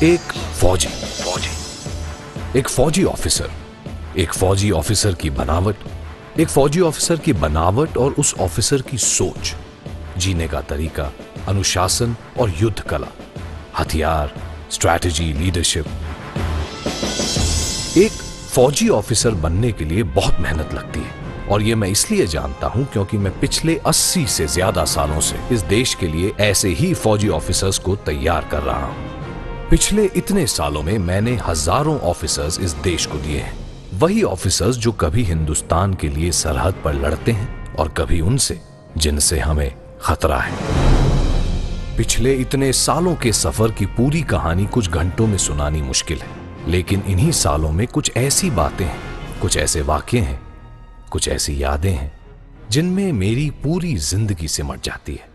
एक फौजी एक फौजी ऑफिसर, एक फौजी ऑफिसर की बनावट, एक फौजी ऑफिसर की बनावट और उस ऑफिसर की सोच, जीने का तरीका, अनुशासन और युद्ध कला, हथियार, स्ट्रैटेजी, लीडरशिप। एक फौजी ऑफिसर बनने के लिए बहुत मेहनत लगती है और यह मैं इसलिए जानता हूं क्योंकि मैं पिछले 80 से ज्यादा सालों से इस देश के लिए ऐसे ही फौजी ऑफिसर्स को तैयार कर रहा हूं। पिछले इतने सालों में मैंने हजारों ऑफिसर्स इस देश को दिए हैं, वही ऑफिसर्स जो कभी हिंदुस्तान के लिए सरहद पर लड़ते हैं और कभी उनसे जिनसे हमें खतरा है। पिछले इतने सालों के सफर की पूरी कहानी कुछ घंटों में सुनानी मुश्किल है, लेकिन इन्हीं सालों में कुछ ऐसी बातें हैं, कुछ ऐसे वाक़े हैं, कुछ ऐसी यादें हैं जिनमें मेरी पूरी जिंदगी सिमट जाती है।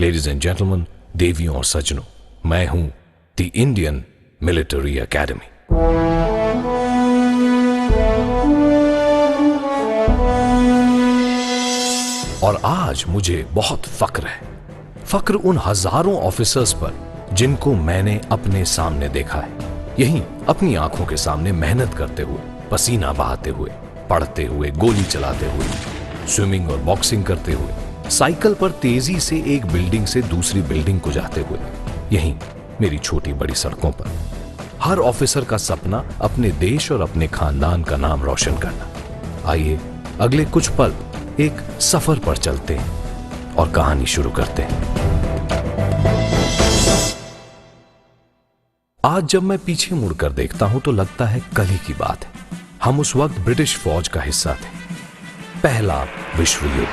लेडीज एंड जेंटलमैन, देवियों और सज्जनों, मैं हूं द इंडियन मिलिट्री एकेडमी। और आज मुझे बहुत फक्र है, फक्र उन हजारों ऑफिसर्स पर जिनको मैंने अपने सामने देखा है, यहीं अपनी आंखों के सामने मेहनत करते हुए, पसीना बहाते हुए, पढ़ते हुए, गोली चलाते हुए, स्विमिंग और बॉक्सिंग करते हुए, साइकिल पर तेजी से एक बिल्डिंग से दूसरी बिल्डिंग को जाते हुए, यहीं मेरी छोटी बड़ी सड़कों पर। हर ऑफिसर का सपना अपने देश और अपने खानदान का नाम रोशन करना। आइए अगले कुछ पल एक सफर पर चलते हैं और कहानी शुरू करते हैं। आज जब मैं पीछे मुड़कर देखता हूं तो लगता है कल ही की बात है। हम उस वक्त ब्रिटिश फौज का हिस्सा थे। पहला विश्व युद्ध।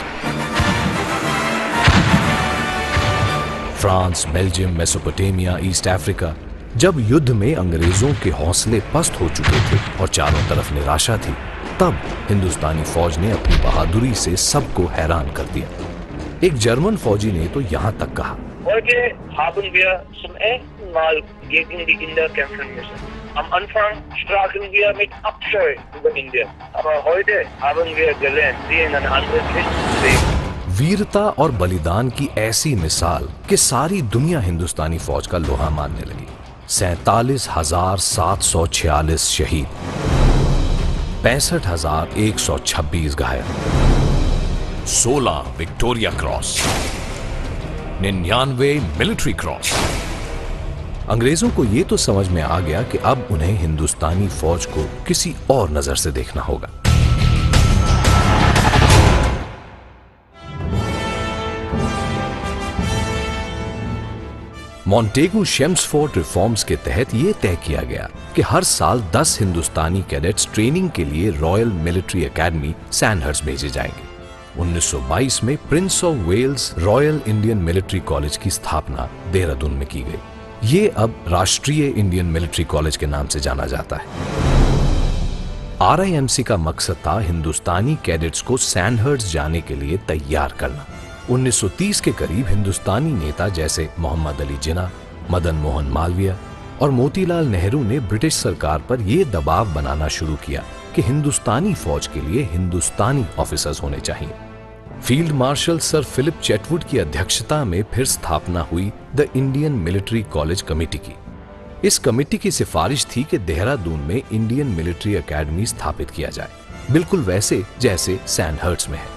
France, Belgium, Mesopotamia, east Africa, जब युद्ध में अंग्रेजों के हौसले पस्त हो चुके थे और चारों तरफ निराशा थी, तब हिंदुस्तानी फौज ने अपनी बहादुरी से सबको हैरान कर दिया। एक जर्मन फौजी ने तो यहां तक कहा, Heute haben wir zum ersten Mal gegen die Inder kämpfen müssen. Am Anfang sprachen wir mit Abscheu über Indien, aber heute haben wir gelernt, sie in ein anderes Licht zu sehen. वीरता और बलिदान की ऐसी मिसाल कि सारी दुनिया हिंदुस्तानी फौज का लोहा मानने लगी। 47,746 शहीद, 65,126 घायल, 16 विक्टोरिया क्रॉस, 99 मिलिट्री क्रॉस। अंग्रेजों को यह तो समझ में आ गया कि अब उन्हें हिंदुस्तानी फौज को किसी और नजर से देखना होगा। मॉन्टेगू शेम्सफोर्ड रिफॉर्म्स के तहत यह तय किया गया कि हर साल 10 हिंदुस्तानी कैडेट्स ट्रेनिंग के लिए रॉयल मिलिट्री एकेडमी सैंडहर्स्ट भेजे जाएंगे। 1922 में prince of Wales royal Indian military college की स्थापना देहरादून में की गई। ये अब राष्ट्रीय इंडियन मिलिट्री कॉलेज के नाम से जाना जाता है। RIMC का मकसद था हिंदुस्तानी कैडेट्स को सैंडहर्स्ट जाने के लिए तैयार करना। 1930 के करीब हिंदुस्तानी नेता जैसे मोहम्मद अली जिन्ना, मदन मोहन मालवीय और मोतीलाल नेहरू ने ब्रिटिश सरकार पर यह दबाव बनाना शुरू किया कि हिंदुस्तानी फौज के लिए हिंदुस्तानी ऑफिसर्स होने चाहिए। फील्ड मार्शल सर फिलिप चेटवुड की अध्यक्षता में फिर स्थापना हुई the Indian military college committee की। इस कमेटी की सिफारिश थी कि देहरादून में इंडियन मिलिट्री एकेडमी स्थापित किया जाए, बिल्कुल वैसे जैसे सैंडहर्स्ट में है।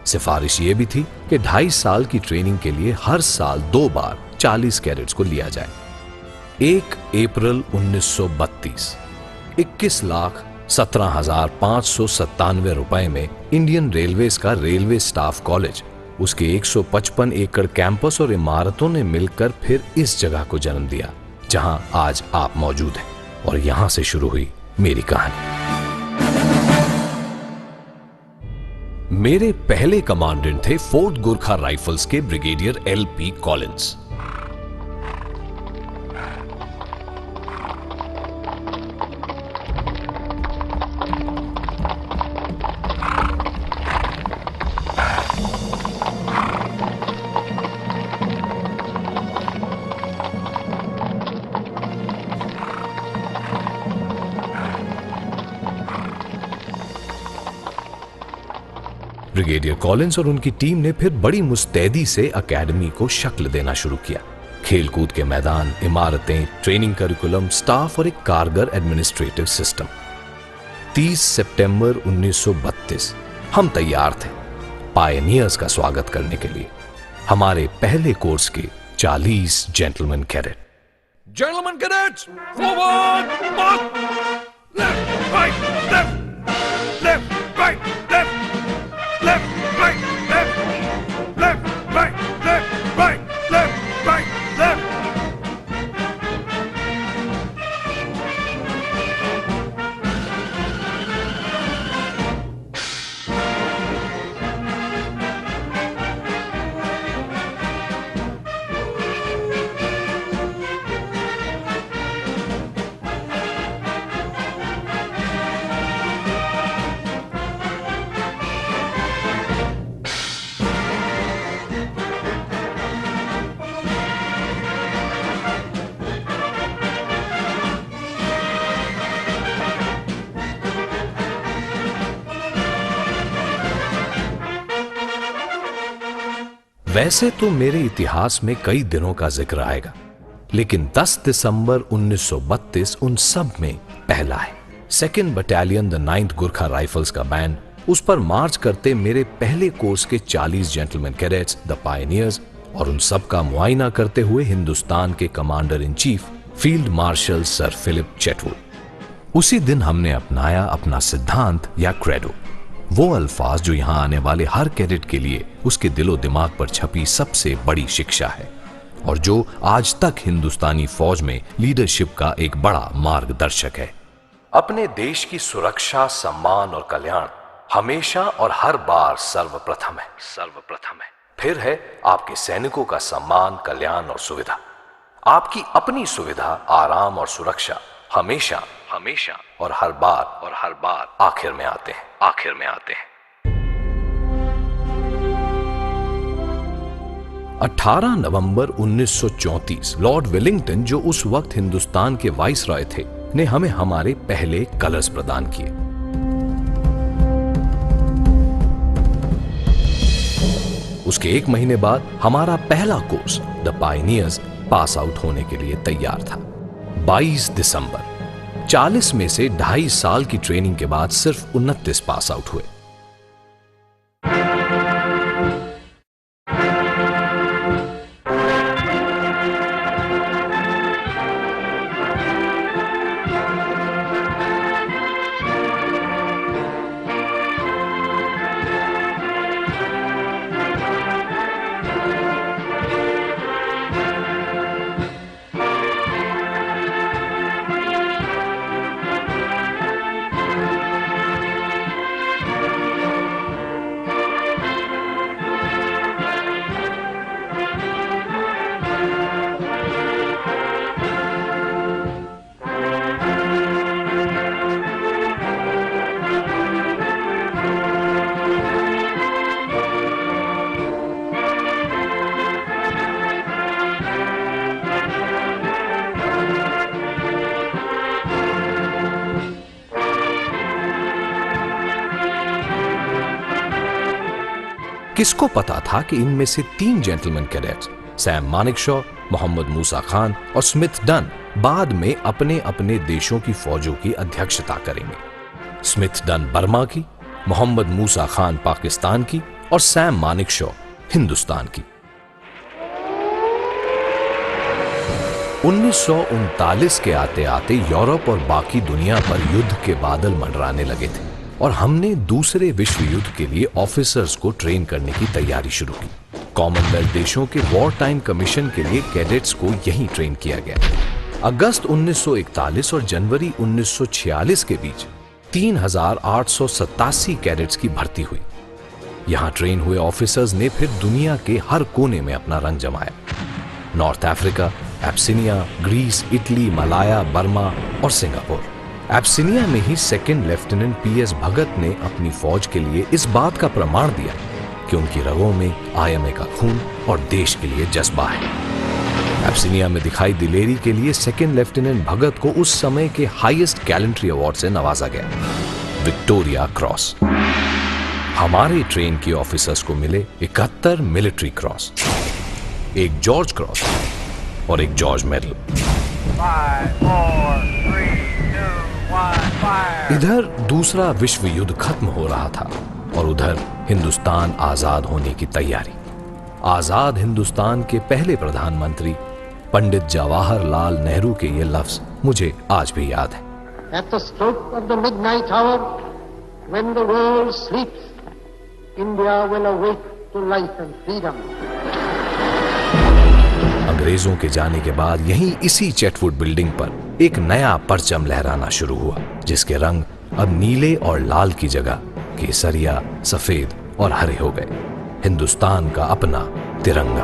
सिफारिश ये भी थी कि 2.5 साल की ट्रेनिंग के लिए हर साल 2 बार 40 कैडेट्स को लिया जाए। 1 अप्रैल 1932 21,17,597 रुपए में इंडियन रेलवेज का रेलवे स्टाफ कॉलेज, उसके 155 एकड़ कैंपस और इमारतों ने मिलकर फिर इस जगह को जन्म दिया जहां आज आप मौजूद हैं। और यहां से शुरू हुई मेरी कहानी। मेरे पहले कमांडेंट थे फोर्थ गोरखा राइफल्स के brigadier LP Collins. Brigadier Collins और उनकी टीम ने फिर बड़ी मुस्तैदी से एकेडमी को शक्ल देना शुरू किया। खेलकूद के मैदान, इमारतें, ट्रेनिंग करिकुलम, स्टाफ और एक कारगर एडमिनिस्ट्रेटिव सिस्टम। 30 सितंबर 1932 हम तैयार थे पायनियर्स का स्वागत करने के लिए। हमारे पहले कोर्स के 40 gentleman cadet. Gentlemen cadets, forward, march! Left, right, left, left, right, left, left, right, left, left, right, left, right, left, right, left. वैसे तो मेरे इतिहास में कई दिनों का जिक्र आएगा, लेकिन 10 दिसंबर 1932 उन सब में पहला है। 2nd battalion the 9th Gurkha rifles का बैंड उस पर मार्च करते मेरे पहले कोर्स के 40 जेंटलमैन कैडेट्स द पायनियर्स और उन सब का मुआयना करते हुए हिंदुस्तान के commander in chief field marshal sir Philip Chetwode. उसी दिन हमने अपनाया अपना सिद्धांत या क्रेडो, वो अल्फाज जो यहां आने वाले हर कैडेट के लिए उसके दिलो दिमाग पर छपी सबसे बड़ी शिक्षा है और जो आज तक हिंदुस्तानी फौज में लीडरशिप का एक बड़ा मार्गदर्शक है। अपने देश की सुरक्षा, सम्मान और कल्याण हमेशा और हर बार सर्वप्रथम है, सर्वप्रथम है। फिर है आपके सैनिकों का सम्मान, कल्याण और सुविधा। आपकी अपनी सुविधा, आराम और सुरक्षा हमेशा हमेशा और हर बार आखिर में आते हैं, आखिर में आते हैं। 18 नवंबर 1934 लॉर्ड वेलिंगटन, जो उस वक्त हिंदुस्तान के वाइसरॉय थे, ने हमें हमारे पहले कलर्स प्रदान किए। उसके 1 महीने बाद हमारा पहला course the pioneers pass out होने के लिए तैयार था। 22 दिसंबर 40 में से 2.5 साल की ट्रेनिंग के बाद सिर्फ 29 पास आउट हुए। किसको पता था कि इनमें से 3 जेंटलमैन कैडेट्स सैम मानेकशॉ, मोहम्मद मूसा खान और स्मिथ डन बाद में अपने अपने देशों की फौजों की अध्यक्षता करेंगे। स्मिथ डन बर्मा की, मोहम्मद मूसा खान पाकिस्तान की और सैम मानेकशॉ हिंदुस्तान की। 1939 के आते आते यूरोप और बाकी दुनिया पर युद्ध के बादल मंडराने लगे थे और हमने दूसरे विश्व युद्ध के लिए ऑफिसर्स को ट्रेन करने की तैयारी शुरू की। कॉमनवेल्थ देशों के वॉर टाइम कमीशन के लिए कैडेट्स को यहीं ट्रेन किया गया। अगस्त 1941 और जनवरी 1946 के बीच 3,887 कैडेट्स की भर्ती हुई। यहां ट्रेन हुए ऑफिसर्स ने फिर दुनिया के हर कोने में अपना रंग जमाया। North Africa, Abyssinia, Greece, Italy, Malaya, Burma और सिंगापुर। एब्सिनिया में ही 2nd लेफ्टिनेंट PS भगत ने अपनी फौज के लिए इस बात का प्रमाण दिया कि उनकी रगों में IMA का खून और देश के लिए जज्बा है। एब्सिनिया में दिखाई दिलेरी के लिए 2nd लेफ्टिनेंट भगत को उस समय के हाईएस्ट गैलेंट्री अवार्ड से नवाजा गया, विक्टोरिया क्रॉस। हमारे ट्रेन के ऑफिसर्स को मिले 71 मिलिट्री क्रॉस, एक जॉर्ज क्रॉस, और एक जॉर्ज मेडल। 5, 4, 3, 2, 1, fire! इधर दूसरा विश्व युद्ध खत्म हो रहा था और उधर हिंदुस्तान आजाद होने की तैयारी। आजाद हिंदुस्तान के पहले प्रधानमंत्री पंडित जवाहरलाल नेहरू के ये लफ्ज मुझे आज भी याद है। At the stroke of the midnight hour, when the world sleeps, India will awake to life and freedom. अंग्रेजों के जाने के बाद यहीं इसी चैटवुड बिल्डिंग पर एक नया परचम लहराना शुरू हुआ, जिसके रंग अब नीले और लाल की जगह केसरिया, सफेद और हरे हो गए। हिंदुस्तान का अपना तिरंगा।